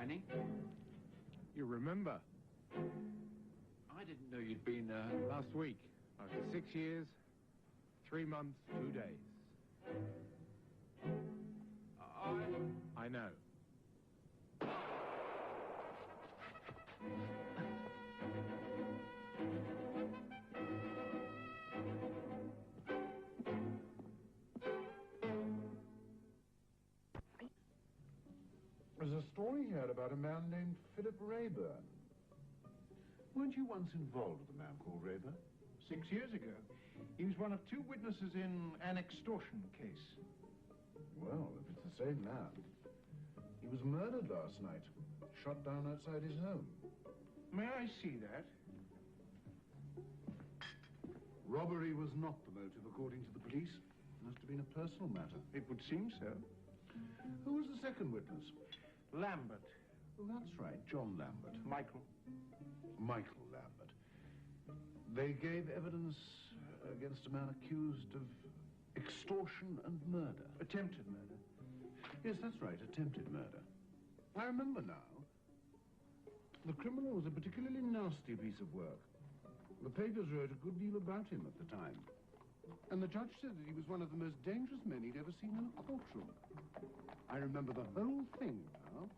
Channing. You remember? I didn't know you'd been Last week, after 6 years, 3 months, 2 days. I know. There's a story here about a man named Philip Rayburn. Weren't you once involved with a man called Rayburn? 6 years ago. He was one of 2 witnesses in an extortion case. Well, if it's the same man. He was murdered last night, shot down outside his home. May I see that? Robbery was not the motive, according to the police. It must have been a personal matter. It would seem so. Who was the second witness? Lambert. Oh, that's right, John Lambert. Michael. Michael Lambert. They gave evidence against a man accused of extortion and murder. Attempted murder. Yes, that's right, attempted murder. I remember now. The criminal was a particularly nasty piece of work. The papers wrote a good deal about him at the time. And the judge said that he was one of the most dangerous men he'd ever seen in a courtroom. I remember the whole thing now.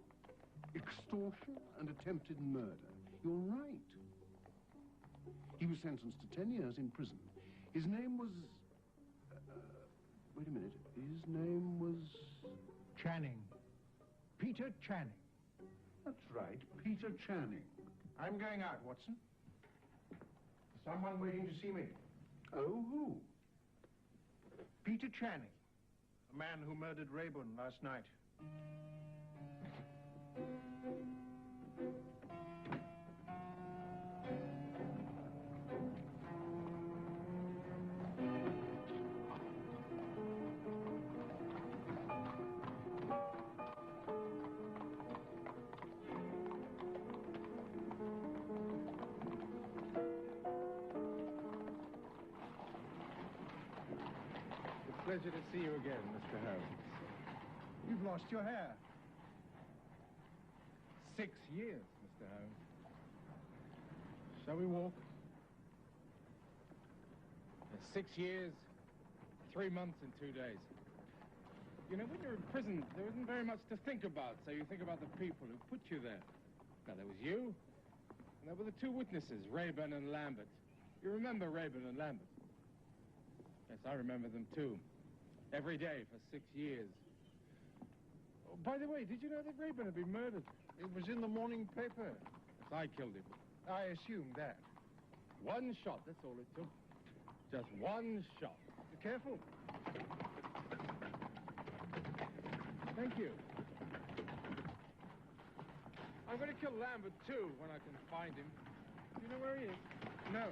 Extortion and attempted murder. You're right. He was sentenced to 10 years in prison. His name was... wait a minute. His name was... Channing. Peter Channing. That's right, Peter Channing. I'm going out, Watson. Someone waiting to see me. Oh, who? Peter Channing. A man who murdered Rayburn last night. Pleasure to see you again, Mr. Holmes. You've lost your hair. 6 years, Mr. Holmes. Shall we walk? 6 years, 3 months and 2 days. You know, when you're in prison, there isn't very much to think about, so you think about the people who put you there. Now, there was you, and there were the 2 witnesses, Rayburn and Lambert. You remember Rayburn and Lambert? Yes, I remember them too. Every day for 6 years. Oh, by the way, did you know that Rayburn had been murdered? It was in the morning paper. Yes, I killed him. I assumed that. 1 shot, that's all it took. Just 1 shot. Be careful. Thank you. I'm going to kill Lambert, too, when I can find him. Do you know where he is? No.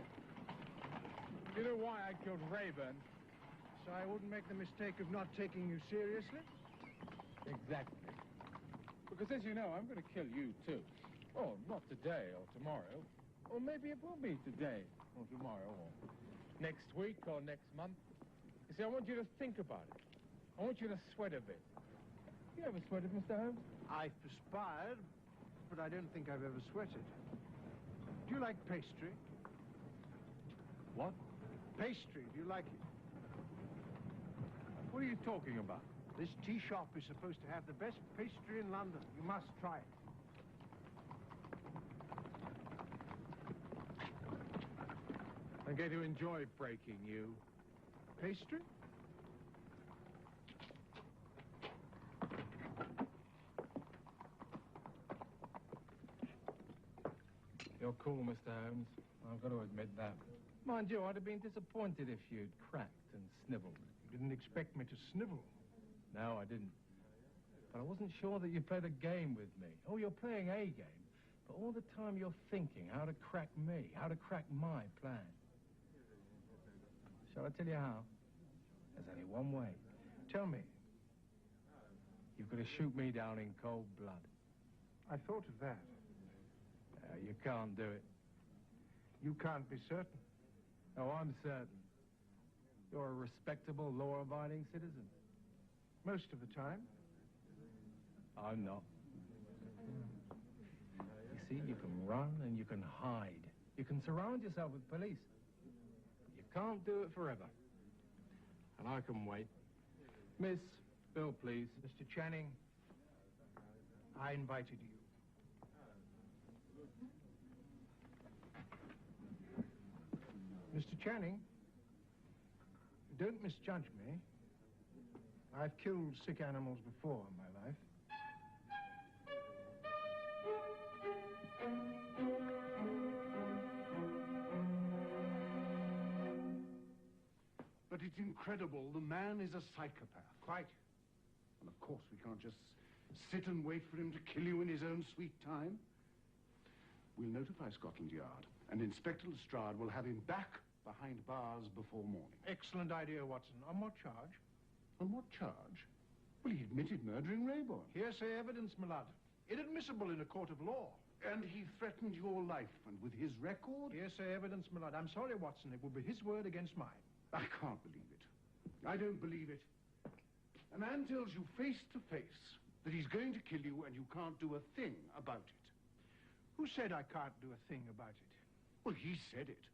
Do you know why I killed Rayburn? So I wouldn't make the mistake of not taking you seriously? Exactly. Because, as you know, I'm going to kill you, too. Oh, not today or tomorrow. Or maybe it will be today or tomorrow or next week or next month. You see, I want you to think about it. I want you to sweat a bit. You ever sweated, Mr. Holmes? I've perspired, but I don't think I've ever sweated. Do you like pastry? What? Pastry, do you like it? What are you talking about? This tea shop is supposed to have the best pastry in London. You must try it. I'm going to enjoy breaking you. Pastry? You're cool, Mr. Holmes. I've got to admit that. Mind you, I'd have been disappointed if you'd cracked and snivelled. You didn't expect me to snivel. No, I didn't. But I wasn't sure that you played a game with me. Oh, you're playing a game, but all the time you're thinking how to crack me, how to crack my plan. Shall I tell you how? There's only one way. Tell me. You've got to shoot me down in cold blood. I thought of that. You can't do it. You can't be certain. Oh, I'm certain. You're a respectable, law-abiding citizen. Most of the time. I'm not. See, you can run and you can hide. You can surround yourself with police. But you can't do it forever. And I can wait. Miss, bill, please. Mr. Channing, I invited you. Mr. Channing, don't misjudge me. I've killed sick animals before in my life. But it's incredible. The man is a psychopath. Quite. And of course, we can't just sit and wait for him to kill you in his own sweet time. We'll notify Scotland Yard, and Inspector Lestrade will have him back behind bars before morning. Excellent idea, Watson. On what charge? On what charge? Well, he admitted murdering Rayborn. Hearsay evidence, my lad. Inadmissible in a court of law. And he threatened your life, and with his record... Hearsay evidence, my lad. I'm sorry, Watson. It will be his word against mine. I can't believe it. I don't believe it. A man tells you face to face that he's going to kill you and you can't do a thing about it. Who said I can't do a thing about it? Well, he said it.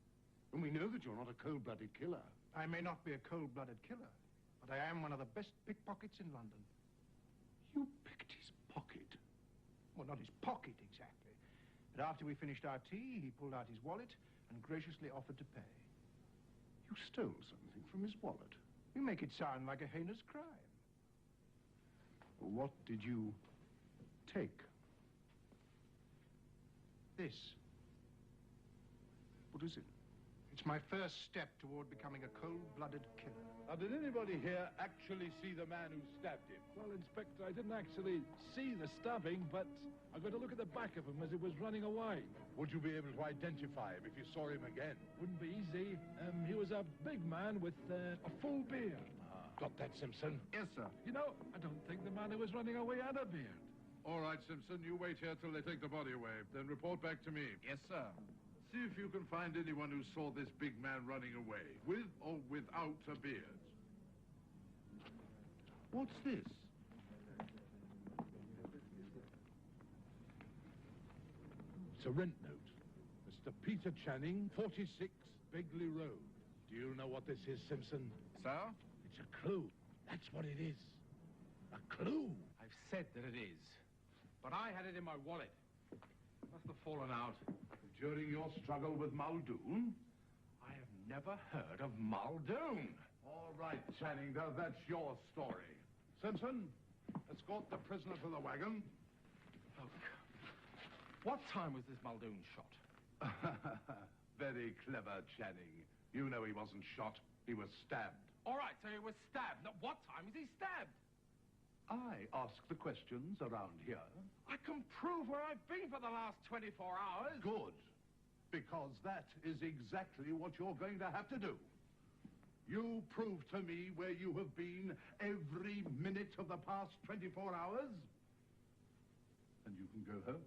And we know that you're not a cold-blooded killer. I may not be a cold-blooded killer, but I am one of the best pickpockets in London. You picked his pocket? Well, not his pocket, exactly. But after we finished our tea, he pulled out his wallet and graciously offered to pay. You stole something from his wallet. You make it sound like a heinous crime. Well, what did you take? This. What is it? It's my first step toward becoming a cold-blooded killer. Now, did anybody here actually see the man who stabbed him? Well, Inspector, I didn't actually see the stabbing, but I got to look at the back of him as he was running away. Would you be able to identify him if you saw him again? Wouldn't be easy. He was a big man with a full beard. Got that, Simpson? Yes, sir. You know, I don't think the man who was running away had a beard. All right, Simpson, you wait here till they take the body away. Then report back to me. Yes, sir. See if you can find anyone who saw this big man running away, with or without a beard. What's this? It's a rent note. Mr. Peter Channing, 46 Begley Road. Do you know what this is, Simpson? Sir? It's a clue. That's what it is. A clue. I've said that it is. But I had it in my wallet. Must have fallen out. During your struggle with Muldoon? I have never heard of Muldoon. All right, Channing, now that's your story. Simpson, escort the prisoner to the wagon. Look, what time was this Muldoon shot? Very clever, Channing. You know he wasn't shot. He was stabbed. All right, so he was stabbed. Now, what time was he stabbed? I ask the questions around here. I can prove where I've been for the last 24 hours. Good. Because that is exactly what you're going to have to do. You prove to me where you have been every minute of the past 24 hours, and you can go home.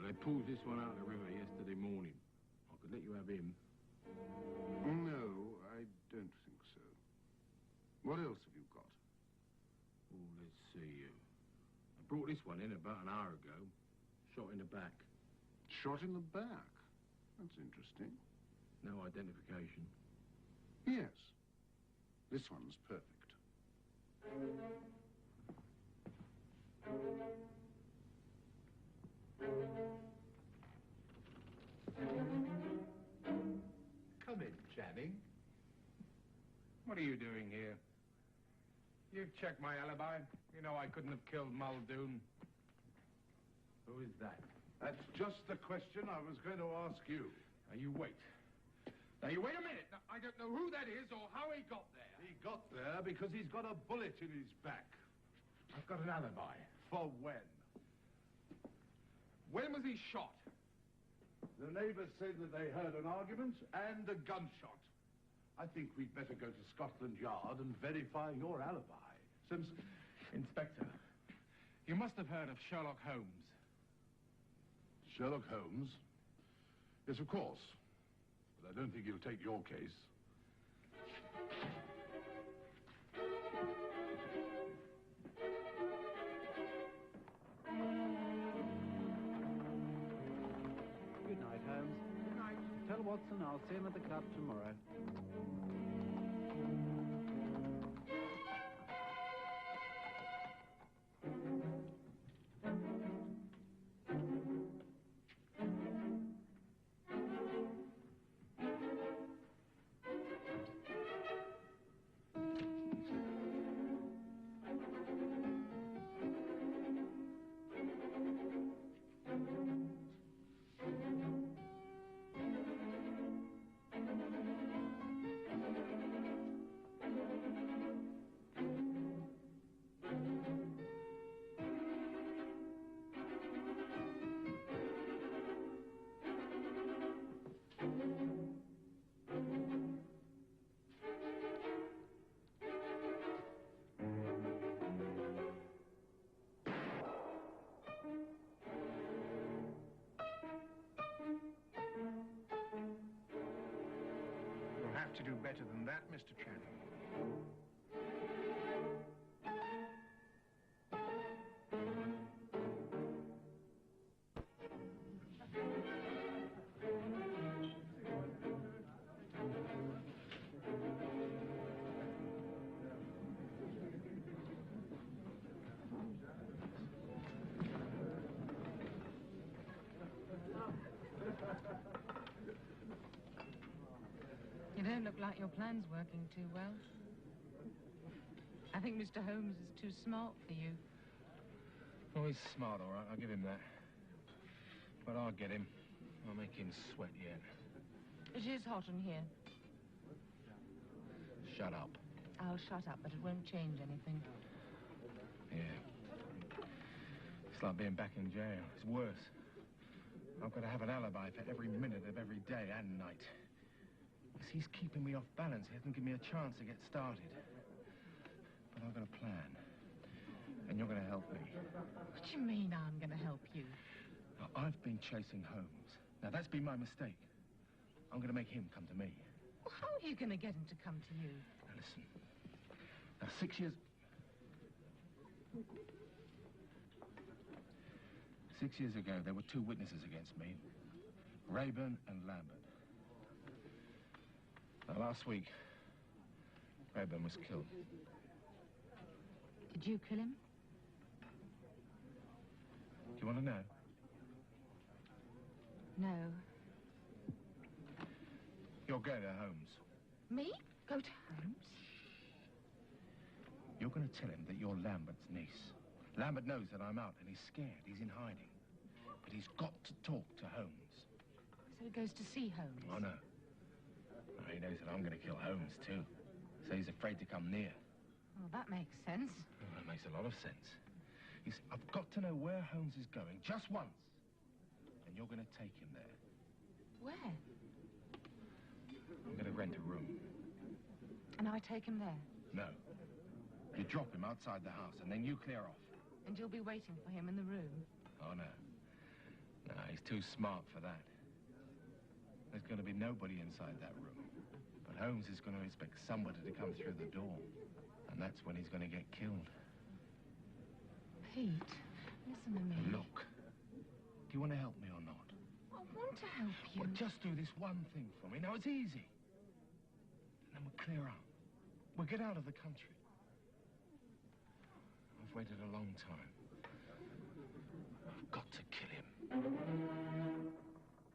They pulled this one out of the river yesterday morning. I could let you have him. No, I don't think so. What else have you got? Oh, let's see. I brought this one in about an hour ago. Shot in the back. Shot in the back? That's interesting. No identification. Yes. This one's perfect. Come in, Channing. What are you doing here? You've checked my alibi. You know I couldn't have killed Muldoon. Who is that? That's just the question I was going to ask you. Now, you wait. Now, you wait a minute. Now, I don't know who that is or how he got there. He got there because he's got a bullet in his back. I've got an alibi. For when? When was he shot? The neighbours said that they heard an argument and a gunshot. I think we'd better go to Scotland Yard and verify your alibi. Simpson. Inspector, you must have heard of Sherlock Holmes. Sherlock Holmes? Yes, of course. But I don't think he'll take your case. Good night, Holmes. Good night. Tell Watson I'll see him at the club tomorrow. You'll have to do better than that, Mr. Channing. You don't look like your plan's working too well. I think Mr. Holmes is too smart for you. Oh, he's smart, all right. I'll give him that. But I'll get him. I'll make him sweat yet. It is hot in here. Shut up. I'll shut up, but it won't change anything. Yeah. It's like being back in jail. It's worse. I've got to have an alibi for every minute of every day and night. Because he's keeping me off balance. He hasn't given me a chance to get started. But I've got a plan. And you're going to help me. What do you mean I'm going to help you? Now, I've been chasing Holmes. Now, that's been my mistake. I'm going to make him come to me. Well, how are you going to get him to come to you? Now, listen. Now, 6 years... 6 years ago, there were two witnesses against me. Rayburn and Lambert. Now, last week, Rayburn was killed. Did you kill him? Do you want to know? No. You're going to Holmes. Me? Go to Holmes? You're going to tell him that you're Lambert's niece. Lambert knows that I'm out, and he's scared. He's in hiding. But he's got to talk to Holmes. So he goes to see Holmes? Oh, no. He knows that I'm going to kill Holmes, too. So he's afraid to come near. Well, that makes sense. Well, that makes a lot of sense. You see, I've got to know where Holmes is going, just once. And you're going to take him there. Where? I'm going to rent a room. And I take him there? No. You drop him outside the house, and then you clear off. And you'll be waiting for him in the room? Oh, no. No, he's too smart for that. There's going to be nobody inside that room. But Holmes is going to expect somebody to come through the door. And that's when he's going to get killed. Pete, listen to me. Look, do you want to help me or not? I want to help you. Well, just do this one thing for me. Now, it's easy. And then we'll clear out. We'll get out of the country. I've waited a long time. I've got to kill him.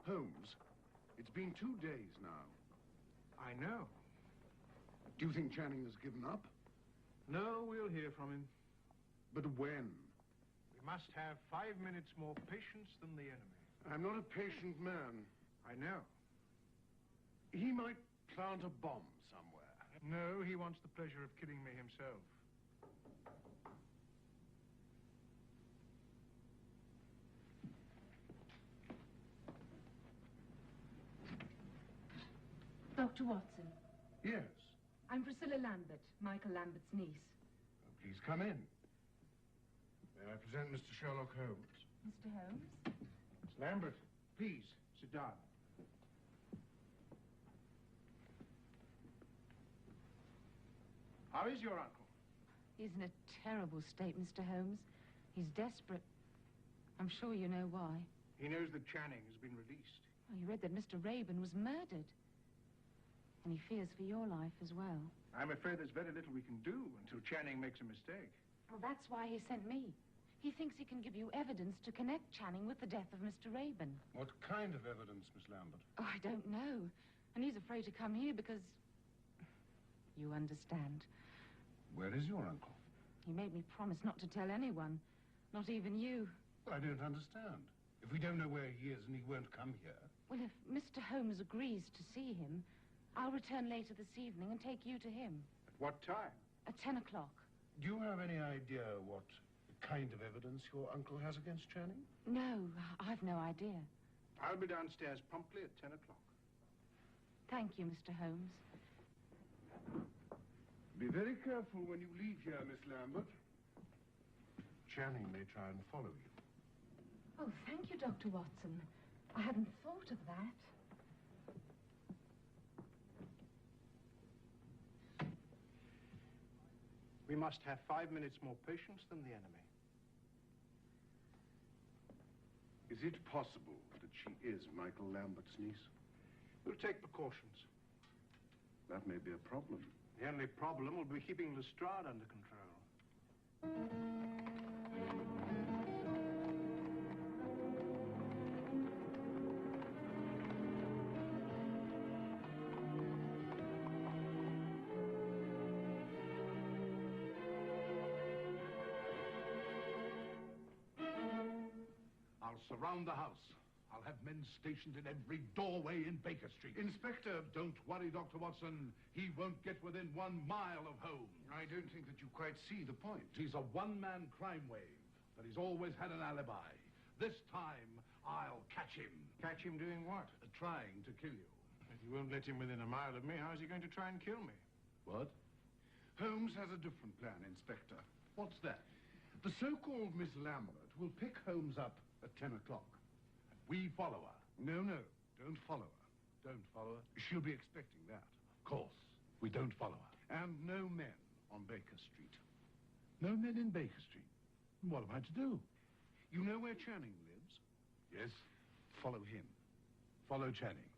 Holmes, it's been 2 days now. I know. Do you think Channing has given up? No, we'll hear from him. But when? We must have 5 minutes more patience than the enemy. I'm not a patient man. I know. He might plant a bomb somewhere. No, he wants the pleasure of killing me himself. Dr. Watson, Yes. I'm Priscilla Lambert, Michael Lambert's niece. Oh, please come in. May I present Mr. Sherlock Holmes? Mr. Holmes? Miss Lambert, please, sit down. How is your uncle? He's in a terrible state, Mr. Holmes. He's desperate. I'm sure you know why. He knows that Channing has been released. Well, he read that Mr. Raeburn was murdered. And he fears for your life as well. I'm afraid there's very little we can do until Channing makes a mistake. Well, that's why he sent me. He thinks he can give you evidence to connect Channing with the death of Mr. Raeburn. What kind of evidence, Miss Lambert? Oh, I don't know. And he's afraid to come here because... You understand. Where is your uncle? He made me promise not to tell anyone. Not even you. I don't understand. If we don't know where he is and he won't come here... Well, if Mr. Holmes agrees to see him, I'll return later this evening and take you to him. At what time? At 10 o'clock. Do you have any idea what kind of evidence your uncle has against Channing? No, I've no idea. I'll be downstairs promptly at 10 o'clock. Thank you, Mr. Holmes. Be very careful when you leave here, Miss Lambert. Channing may try and follow you. Oh, thank you, Dr. Watson. I hadn't thought of that. We must have 5 minutes more patience than the enemy. Is it possible that she is Michael Lambert's niece? We'll take precautions. That may be a problem. The only problem will be keeping Lestrade under control. I'll surround the house. I'll have men stationed in every doorway in Baker Street. Inspector, don't worry, Dr. Watson. He won't get within 1 mile of home. I don't think that you quite see the point. He's a one-man crime wave, but he's always had an alibi. This time, I'll catch him. Catch him doing what? Trying to kill you. If you won't let him within a mile of me, how's he going to try and kill me? What? Holmes has a different plan, Inspector. What's that? The so-called Miss Lambert will pick Holmes up at 10 o'clock. We follow her. No, don't follow her. Don't follow her? She'll be expecting that. Of course. We don't follow her. And no men on Baker Street. No men in Baker Street. What am I to do? You know where Channing lives? Yes. Follow him. Follow Channing.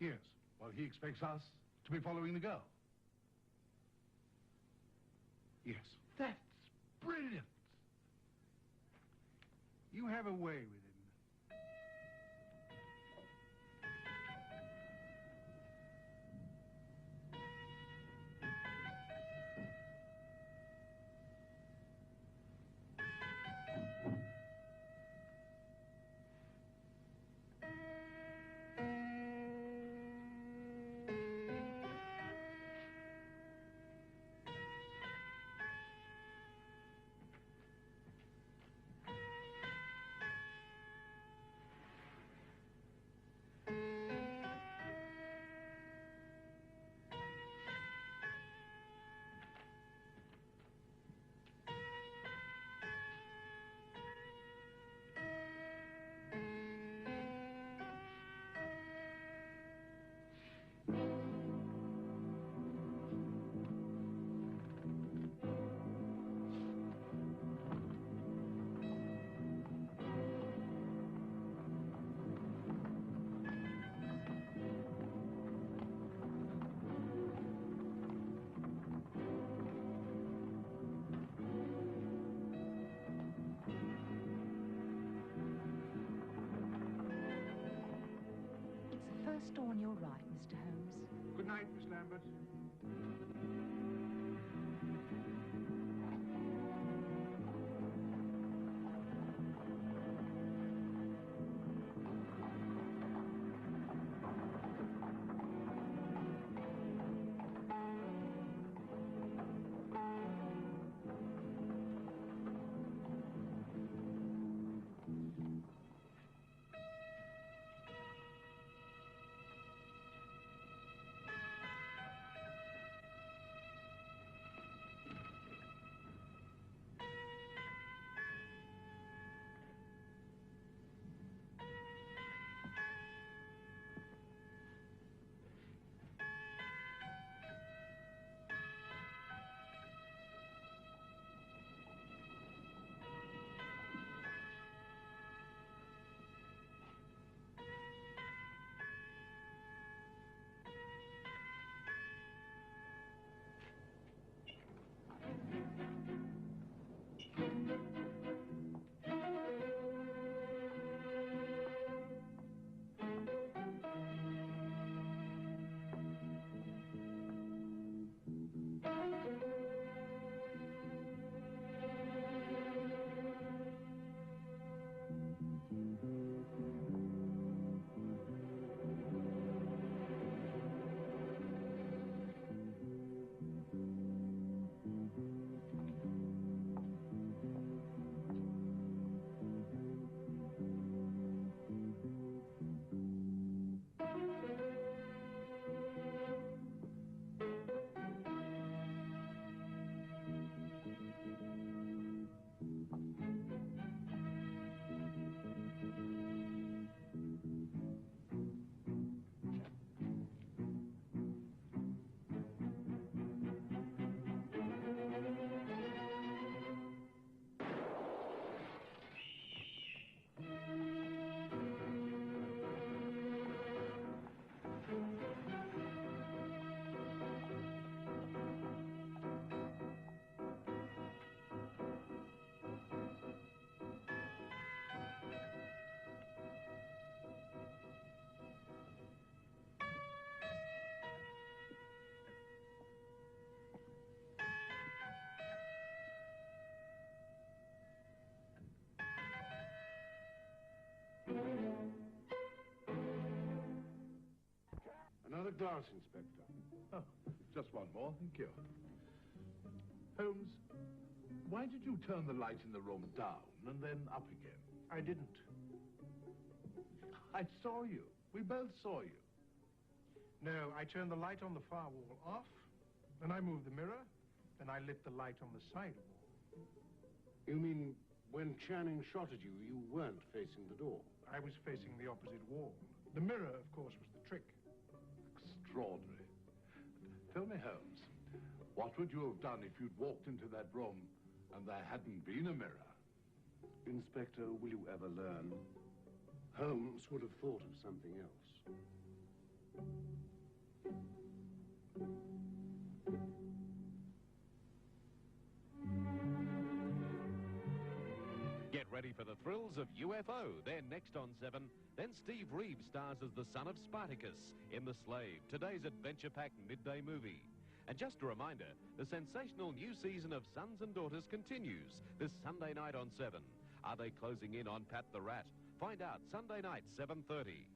Yes. Well, he expects us to be following the girl. Yes. That's brilliant. You have a way with him. First door on your right, Mr. Holmes. Good night, Miss Lambert. Another glass, Inspector. Oh, just one more, thank you. Holmes, why did you turn the light in the room down and then up again? I didn't. I saw you. We both saw you. No, I turned the light on the far wall off, then I moved the mirror, then I lit the light on the side wall. You mean when Channing shot at you, you weren't facing the door? I was facing the opposite wall. The mirror, of course, was the trick. Extraordinary. Tell me, Holmes, what would you have done if you'd walked into that room and there hadn't been a mirror? Inspector, will you ever learn? Holmes would have thought of something else. Get ready for the thrills of UFO. They're next on 7. Then Steve Reeves stars as the son of Spartacus in The Slave, today's adventure-packed midday movie. And just a reminder, the sensational new season of Sons and Daughters continues this Sunday night on 7. Are they closing in on Pat the Rat? Find out Sunday night, 7:30.